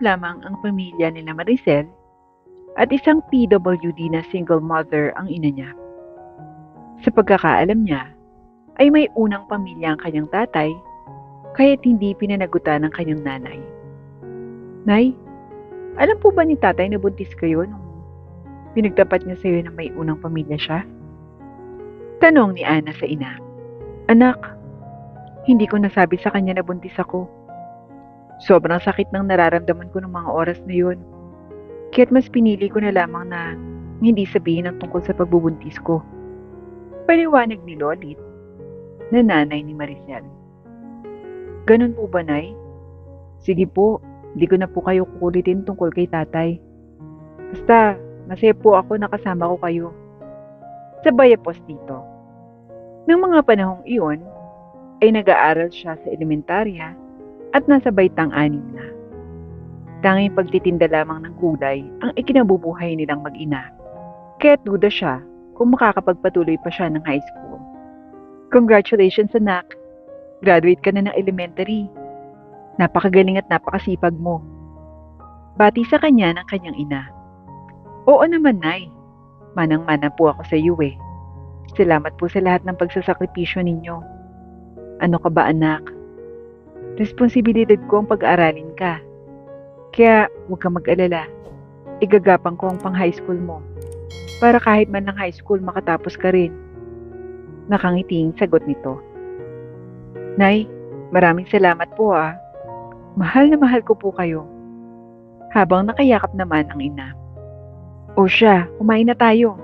lamang ang pamilya nila Maricel at isang PWD na single mother ang ina niya. Sa pagkakaalam niya, ay may unang pamilya ang kanyang tatay kaya't hindi pinanagutan ng kanyang nanay. Nay, alam po ba ni tatay na buntis kayo nung pinagtapat niya sa iyo na may unang pamilya siya? Tanong ni Ana sa ina. Anak, hindi ko nasabi sa kanya na buntis ako. Sobrang sakit ng nararamdaman ko ng mga oras na yun. Kaya't mas pinili ko na lamang na hindi sabihin ang tungkol sa pagbubuntis ko. Paliwanag ni Lolit na nanay ni Maricel. Ganun po ba, Nay? Sige po, hindi ko na po kayo kukulitin tungkol kay tatay. Basta, masaya po ako na kasama ko kayo. Sabay apos dito. Nang mga panahong iyon, ay nag-aaral siya sa elementarya at nasa baitang 6 na. Tanging pagtitinda lamang ng gulay ang ikinabubuhay nilang mag-ina. Kaya't duda siya kung makakapagpatuloy pa siya ng high school. Congratulations, anak! Graduate ka na ng elementary. Napakagaling at napakasipag mo. Bati sa kanya ng kanyang ina. Oo naman, Nay. Manang-mana po ako sa iyo eh. Salamat po sa lahat ng pagsasakripisyo ninyo. Ano ka ba, anak? Responsibilidad ko ang pag-aralin ka. Kaya huwag kang mag-alala. Igagapang ko ang pang-high school mo. Para kahit man ng high school makatapos ka rin. Nakangiting sagot nito. Nay, maraming salamat po ah. Mahal na mahal ko po kayo. Habang nakayakap naman ang ina. O siya, kumain na tayo.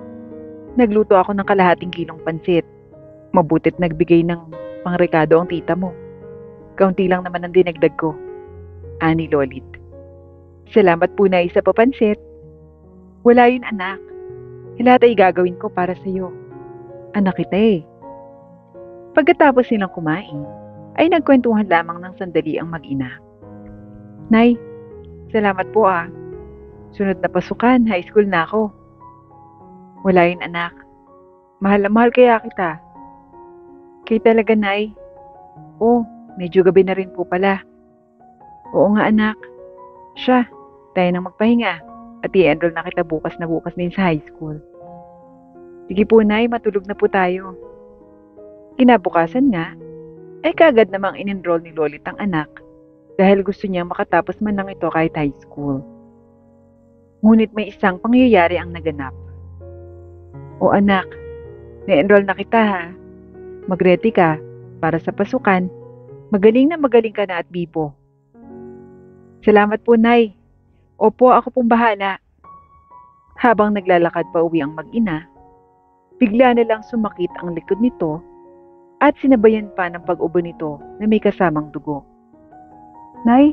Nagluto ako ng kalahating kilong pansit. Mabutit nagbigay ng pangrekado ang tita mo. Kaunti lang naman ang dinagdag ko. Ani Lolit. Salamat po na isa papansit. Wala yun anak. Lahat ay gagawin ko para sa iyo. Anak kita eh. Pagkatapos nilang kumain, ay nagkwentuhan lamang ng sandali ang mag-ina. Nay, salamat po ah. Sunod na pasukan, high school na ako. Wala yun anak. Mahal na mahal kaya kita. Kay talaga, Nay. Oh, medyo gabi na rin po pala. Oo nga anak. Siya, tayo nang magpahinga at i-enroll na kita bukas din sa high school. Sige po, Nay, matulog na po tayo. Kinabukasan nga, ay kagad namang in-enroll ni Lolit ang anak dahil gusto niyang makatapos man lang ito kahit high school. Ngunit may isang pangyayari ang naganap. O anak, na-enroll na kita ha. Mag-ready ka para sa pasukan. Magaling ka na at bibo. Salamat po, Nay. Opo, ako pong bahala. Habang naglalakad pa uwi ang mag-ina, bigla na lang sumakit ang likod nito at sinabayan pa ng pag-ubo nito na may kasamang dugo. Nay,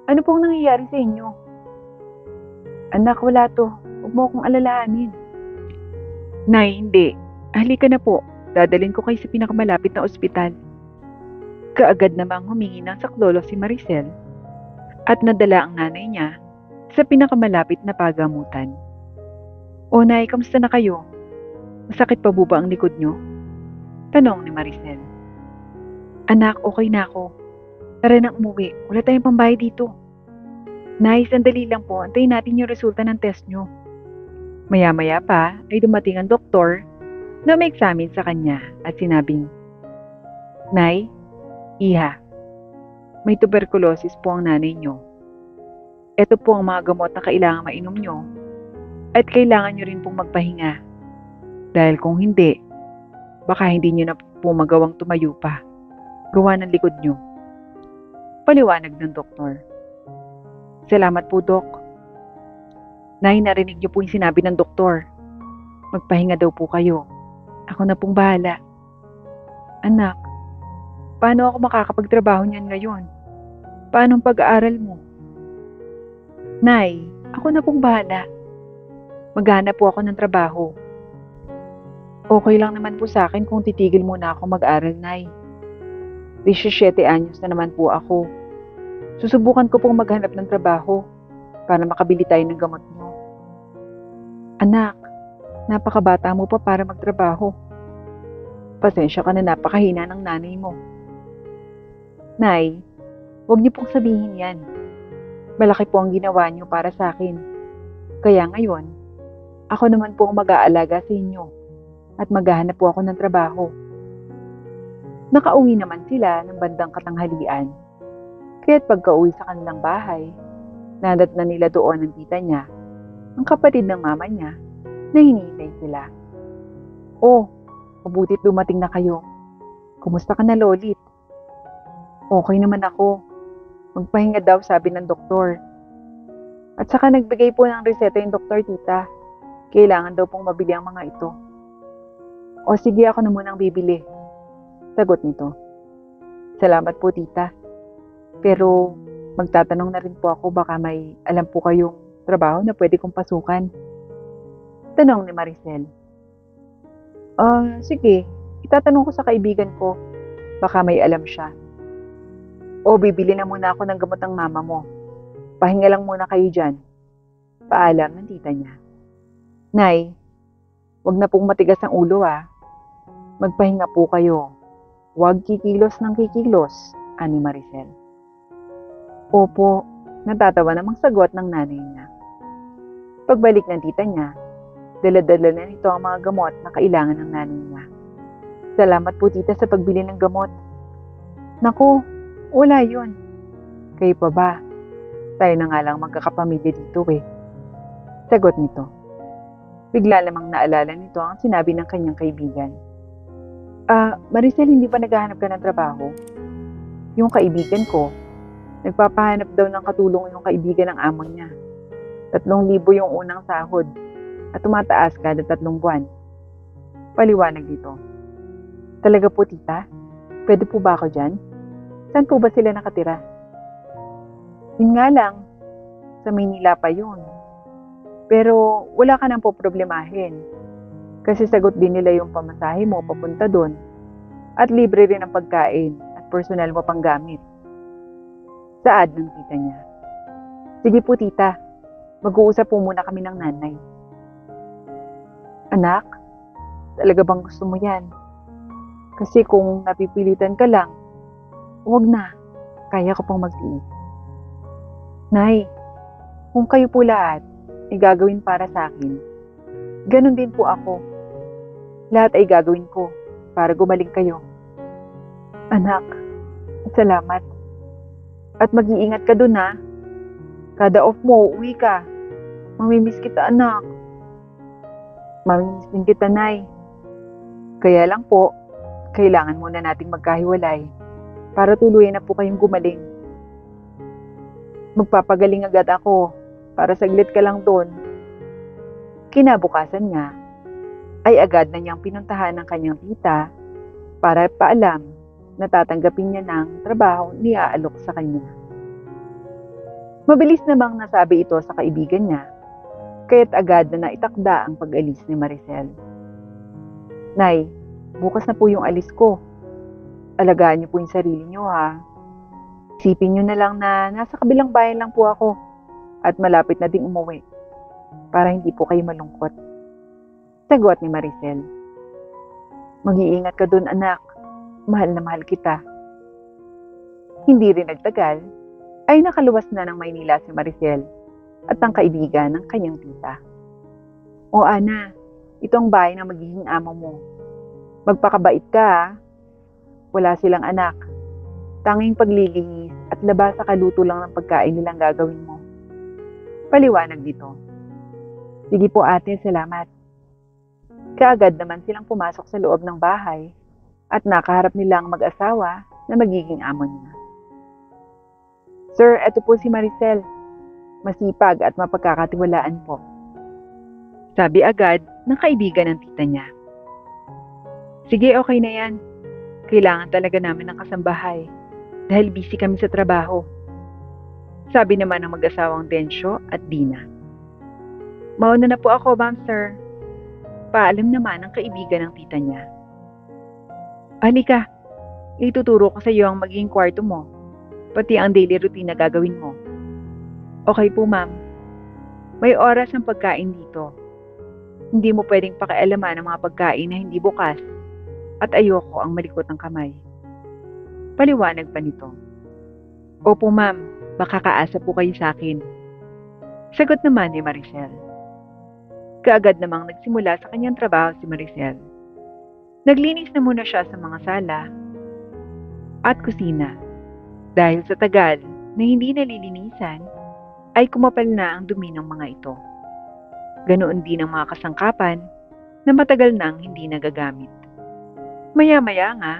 ano pong nangyayari sa inyo? Anak, wala to. Huwag mo akong alalahanin. Nay, hindi. Halika na po. Dadalhin ko kayo sa pinakamalapit na ospital. Kaagad namang humingi ng saklolo si Maricel at nadala ang nanay niya sa pinakamalapit na pagamutan. O Nay, kamusta na kayo? Masakit pa ba ang likod niyo? Tanong ni Maricel. Anak, okay na ako. Tara na umuwi. Wala tayong pambayad dito. Nay, sandali lang po. Antayin natin yung resulta ng test niyo. Maya-maya pa ay dumating ang doktor na may examine sa kanya at sinabing, Nay, Iha, may tuberculosis po ang nanay niyo. Ito po ang mga gamot na kailangan mainom niyo at kailangan niyo rin pong magpahinga. Dahil kung hindi, baka hindi niyo na po magawang tumayo pa. Gawa ng likod niyo. Paliwanag ng doktor. Salamat po, Dok. Nay, narinig niyo po yung sinabi ng doktor. Magpahinga daw po kayo. Ako na pong bahala. Anak, paano ako makakapagtrabaho niyan ngayon? Paano ang pag-aaral mo? Nay, ako na pong bahala. Maghanap po ako ng trabaho. Okay lang naman po sa akin kung titigil muna ako mag-aral, Nay. 17 anyos na naman po ako. Susubukan ko pong maghanap ng trabaho para makabili tayo ng gamot niyo. Anak, napakabata mo pa para magtrabaho. Pasensya ka na napakahina ng nanay mo. Nay, huwag niyo pong sabihin yan. Malaki po ang ginawa niyo para sa akin. Kaya ngayon, ako naman po ang mag-aalaga sa inyo at maghahanap po ako ng trabaho. Nakauwi naman sila ng bandang katanghalian. Kaya't pagka-uwi sa kanilang bahay, nadat na nila doon ang tita niya, ang kapatid ng mama niya, na hinihintay sila. Oh, mabutit dumating na kayo. Kumusta ka na, Lolit? Okay naman ako. Magpahinga daw, sabi ng doktor. At saka nagbigay po ng reseta yung doktor, tita. Kailangan daw pong mabili ang mga ito. O sige, ako na munang bibili. Sagot nito. Salamat po, tita. Pero magtatanong na rin po ako, baka may alam po kayong trabaho na pwede kong pasukan. Tanong ni Maricel. Sige. Itatanong ko sa kaibigan ko. Baka may alam siya. O bibili na muna ako ng gamot ng mama mo. Pahinga lang muna kayo dyan. Paalam ng tita niya. Nay, wag na pong matigas ang ulo Magpahinga po kayo. Huwag kikilos ng kikilos, ani Maricel. Opo, natatawa namang sagot ng nanay niya. Pagbalik ng tita niya, dala-dala na nito ang mga gamot na kailangan ng nanay niya. Salamat po tita sa pagbili ng gamot. Naku, wala yun. Kayo pa ba? Tayo na nga lang magkakapamilya dito Sagot nito. Bigla namang naalala nito ang sinabi ng kanyang kaibigan. Maricel, hindi ba naghahanap ka ng trabaho? Yung kaibigan ko, nagpapahanap daw ng katulong yung kaibigan ng amo niya. 3,000 yung unang sahod at tumataas kada 3 buwan. Paliwanag dito. Talaga po, tita? Pwede po ba ako dyan? Saan po ba sila nakatira? Yun nga lang, sa Maynila pa yun. Pero wala ka nang po problemahin. Kasi sagot din nila yung pamasahe mo papunta doon. At libre rin ang pagkain at personal mo pang gamit. Saad ng tita niya. Sige po tita, mag-uusap po muna kami ng nanay. Anak, talaga bang gusto mo yan? Kasi kung napipilitan ka lang, huwag na, kaya ko pang magtiis. Nay, kung kayo po lahat ay gagawin para sa akin, ganun din po ako. Lahat ay gagawin ko para gumaling kayo. Anak, salamat. At mag-iingat ka dun Kada off mo, uwi ka. Mamimiss kita, anak. Mamimiss din kita, Nay. Kaya lang po, kailangan muna nating magkahiwalay para tuluyan na po kayong gumaling. Magpapagaling agad ako para saglit ka lang doon. Kinabukasan nga, ay agad na niyang pinuntahan ng kanyang tita para paalam na tatanggapin niya ng trabaho ni aalok sa kanya. Mabilis namang nasabi ito sa kaibigan niya, kaya't agad na naitakda ang pag-alis ni Maricel. Nay, bukas na po yung alis ko. Alagaan niyo po yung sarili niyo Isipin niyo na lang na nasa kabilang bayan lang po ako at malapit na ding umuwi para hindi po kayo malungkot. Sagot ni Maricel. Mag-iingat ka dun, anak. Mahal na mahal kita. Hindi rin nagtagal, ay nakaluwas na ng Maynila si Maricel at ang kaibigan ng kanyang tita. O Ana, ito ang bahay na magiging amo mo. Magpakabait ka Wala silang anak. Tanging paglilihis at labas sa kaluto lang ng pagkain nilang gagawin mo. Paliwanag dito. Sige po ate, salamat. Kaagad naman silang pumasok sa loob ng bahay at nakaharap nila ang mag-asawa na magiging amo niya. Sir, eto po si Maricel. Masipag at mapagkakatiwalaan po. Sabi agad ng kaibigan ng tita niya. Sige, okay na yan. Kailangan talaga namin ng kasambahay dahil busy kami sa trabaho. Sabi naman ng mag-asawang Densyo at Dina. Mauna na po ako, ma'am, sir. Paalam naman ang kaibigan ng tita niya. Halika, ituturo ko sa iyo ang magiging kwarto mo, pati ang daily routine na gagawin mo. Okay po, ma'am. May oras ang pagkain dito. Hindi mo pwedeng pakialaman ang mga pagkain na hindi bukas at ayoko ang malikot ng kamay. Paliwanag pa nito. Opo, ma'am. makakaasa po kayo sa akin. Sagot naman ni Maricel. Kaagad namang nagsimula sa kanyang trabaho si Maricel. Naglinis na muna siya sa mga sala at kusina. Dahil sa tagal na hindi nalilinisan, ay kumapal na ang dumi ng mga ito. Ganoon din ang mga kasangkapan na matagal nang hindi nagagamit. Maya-maya nga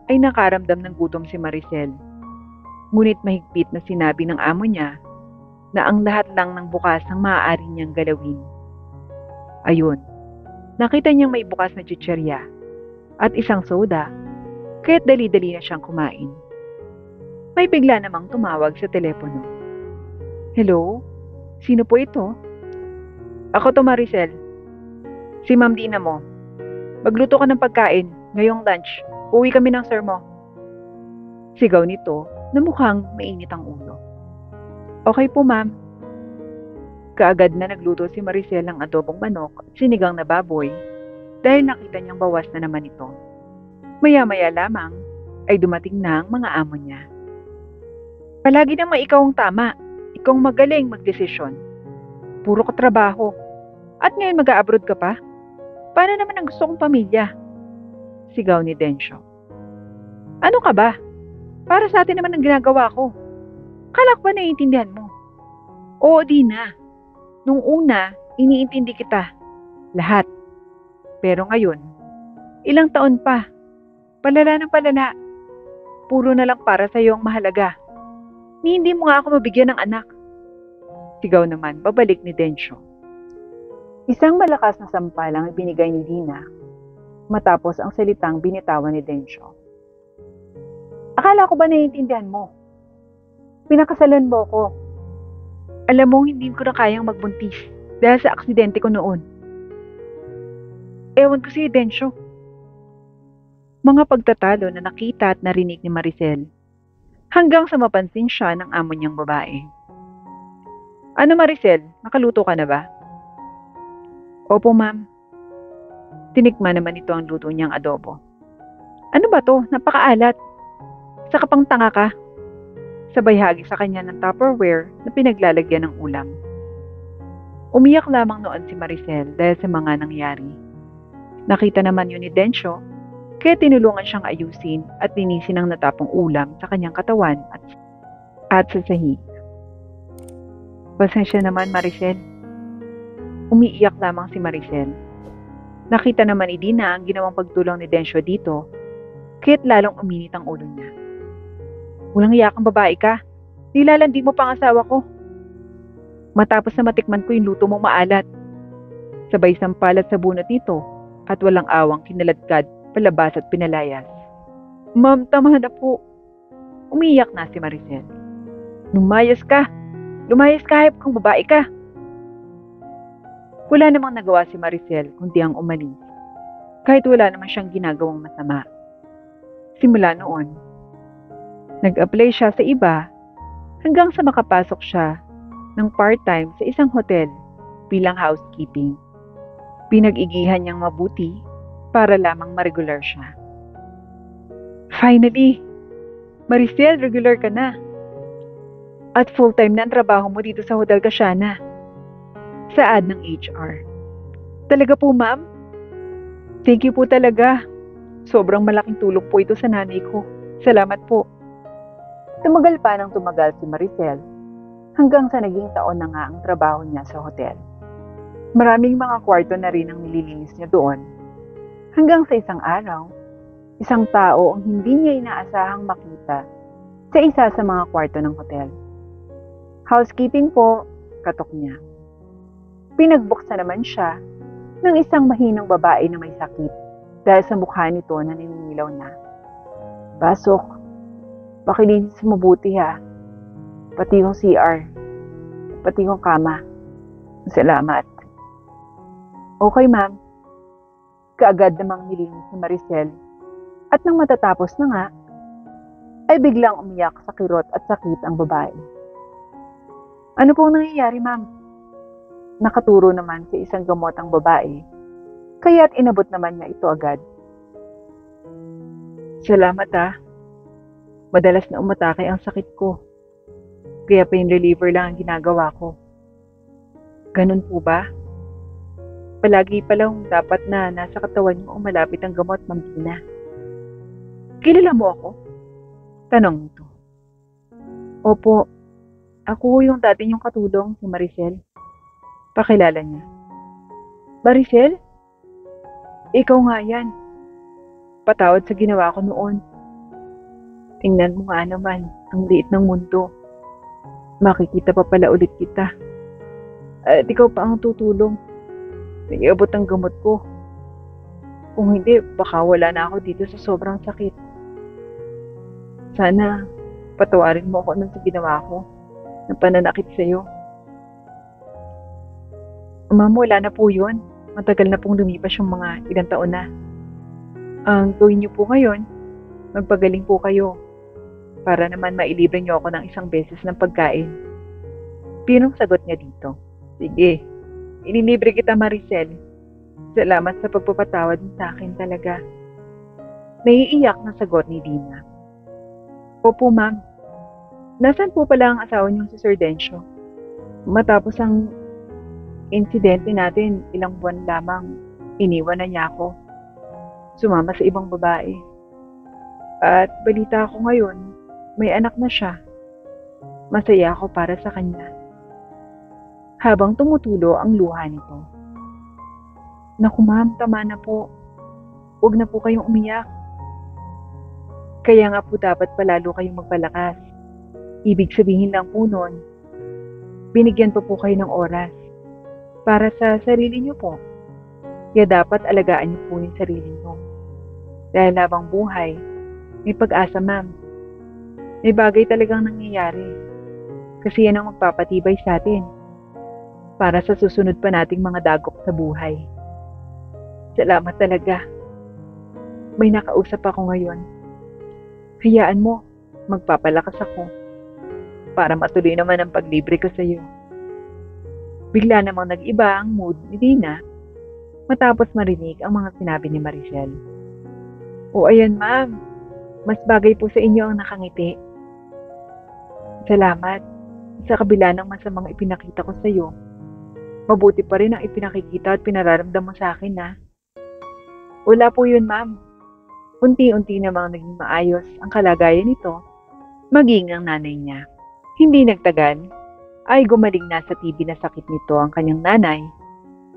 ay nakaramdam ng gutom si Maricel. Ngunit mahigpit na sinabi ng amo niya na ang lahat lang ng bukas ang maaari niyang galawin. Ayun, nakita niyang may bukas na chicherya at isang soda, kaya't dali-dali na siyang kumain. May bigla namang tumawag sa telepono. Hello? Sino po ito? Ako to, Maricel. Si Ma'am Dina mo. Magluto ka ng pagkain, ngayong lunch. Uwi kami ng sir mo. Sigaw nito na mukhang mainit ang ulo. Okay po, ma'am. Kaagad na nagluto si Maricel ng adobong manok at sinigang na baboy dahil nakita niyang bawas na naman ito. Maya-maya lamang ay dumating na ang mga amo niya. Palagi naman ikaw ang tama. Ikaw ang magaling magdesisyon. Puro ka trabaho. At ngayon mag-a-abroad ka pa? Paano naman ang gusto kong pamilya? Sigaw ni Densyo. Ano ka ba? Para sa atin naman ang ginagawa ko. Kala ko ba naiintindihan mo? Oo, Dina. Nung una, iniintindi kita. Lahat. Pero ngayon, ilang taon pa. Palala ng palala. Puro na lang para sa iyo ang mahalaga. Ni hindi mo nga ako mabigyan ng anak. Sigaw naman, babalik ni Densyo. Isang malakas na sampalang ibinigay ni Dina matapos ang salitang binitawan ni Densyo. Akala ko ba naiintindihan mo? Pinakasalan mo ko. Alam mo, hindi ko na kayang magbuntis dahil sa aksidente ko noon. Ewan ko si Densyo. Mga pagtatalo na nakita at narinig ni Maricel hanggang sa mapansin siya ng amo niyang babae. Ano Maricel, nakaluto ka na ba? Opo ma'am. Tinikman naman ito ang luto niyang adobo. Ano ba to? Napakaalat. Saka pang tanga ka. Sabay hagi sa kanya ng Tupperware na pinaglalagyan ng ulam. Umiyak lamang noon si Maricel dahil sa mga nangyari. Nakita naman yun ni Densyo, kaya tinulungan siyang ayusin at linisin ang natapong ulam sa kanyang katawan at sa sahig. Pasensya naman Maricel. Umiiyak lamang si Maricel. Nakita naman ni Dina ang ginawang pagtulong ni Densyo dito, kaya't lalong uminit ang ulo niya. Walang iyakang babae ka. Nilalandi mo pang asawa ko. Matapos na matikman ko yung luto mong maalat. Sabay sampalat sa bunot nito at walang awang kinaladkad, palabas at pinalayas. Ma'am, tama na po. Umiyak na si Maricel. Lumayas ka. Lumayas kahit kung babae ka. Wala namang nagawa si Maricel kundi ang umalis. Kahit wala naman siyang ginagawang masama. Simula noon, nag-apply siya sa iba hanggang sa makapasok siya ng part-time sa isang hotel bilang housekeeping. Pinag-igihan niyang mabuti para lamang ma-regular siya. Finally, Maricel, regular ka na. At full-time na ang trabaho mo dito sa Hotel Kasiana. Saad ng HR. Talaga po, ma'am? Thank you po talaga. Sobrang malaking tulong po ito sa nanay ko. Salamat po. Tumagal pa ng tumagal si Maricel hanggang sa naging taon na nga ang trabaho niya sa hotel. Maraming mga kwarto na rin ang nililinis niya doon. Hanggang sa isang araw, isang tao ang hindi niya inaasahang makita sa isa sa mga kwarto ng hotel. Housekeeping po, katok niya. Pinagbuksan naman siya ng isang mahinang babae na may sakit dahil sa mukha nito na naninilaw na. Pasok, pakilinis mabuti ha. Pati yung CR, pati yung kama. Salamat. Okay ma'am. Kaagad namang nilinis ni Maricel at nang matatapos na nga, ay biglang umiyak sa kirot at sakit ang babae. Ano pong nangyayari ma'am? Nakaturo naman sa isang gamot ang babae, kaya't inabot naman niya ito agad. Salamat ah. Madalas na umatake ang sakit ko. Kaya pain reliever lang ang ginagawa ko. Ganun po ba? Palagi palang dapat na nasa katawan niyo o malapit ang gamot, Ma'am Dina. Kilala mo ako? Tanong nito. Opo, ako yung dati niyong katulong, si Maricel. Pakilala niya. Maricel? Ikaw nga yan. Patawad sa ginawa ko noon. Tingnan mo nga naman, ang liit ng mundo. Makikita pa pala ulit kita. At ikaw pa ang tutulong. Naiabot ang gamot ko. Kung hindi, baka wala na ako dito sa sobrang sakit. Sana, patawarin mo ako nung sa ginawa ko ng pananakit sa'yo. Ma'am, wala na po yun. Matagal na pong lumipas yung mga ilang taon na. Ang gawin niyo po ngayon, magpagaling po kayo para naman mailibre niyo ako ng isang beses ng pagkain. Pinong sagot niya dito. Sige, ililibre kita, Maricel. Salamat sa pagpapatawad mo sa akin talaga. Naiiyak na sagot ni Dina. Opo, ma'am. Nasaan po pala ang asawa niyong si Sir Dencio? Matapos ang insidente natin, ilang buwan lamang, iniwan na niya ako. Sumama sa ibang babae. At balita ko ngayon, may anak na siya. Masaya ako para sa kanya. Habang tumutulo ang luha nito. Naku ma'am, tama na po. Huwag na po kayong umiyak. Kaya nga po dapat palalo kayong magpalakas. Ibig sabihin lang po nun, binigyan pa po kayo ng oras para sa sarili niyo po. Kaya dapat alagaan niyo po yung sarili niyo. Dahil habang buhay, may pag-asa ma'am. May bagay talagang nangyayari. Kasi yan ang magpapatibay sa atin para sa susunod pa nating mga dagok sa buhay. Salamat talaga. May nakausap ako ngayon. Hayaan mo, magpapalakas ako para matuloy naman ang paglibre ko sa iyo. Bigla namang nag-iba ang mood ni Dina matapos marinig ang mga sinabi ni Maricel. O ayan ma'am, mas bagay po sa inyo ang nakangiti. Salamat. Sa kabila ng masamang ipinakita ko sa iyo, mabuti pa rin ang ipinakikita at pinararamdam mo sa akin na. Wala po yun ma'am. Unti-unti namang naging maayos ang kalagayan nito, maging ang nanay niya. Hindi nagtagal, ay gumaling na sa TB na sakit nito ang kanyang nanay,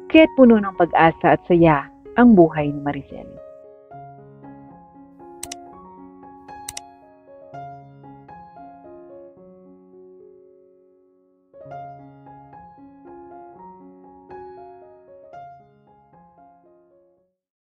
kaya't puno ng pag-asa at saya ang buhay ni Maricel.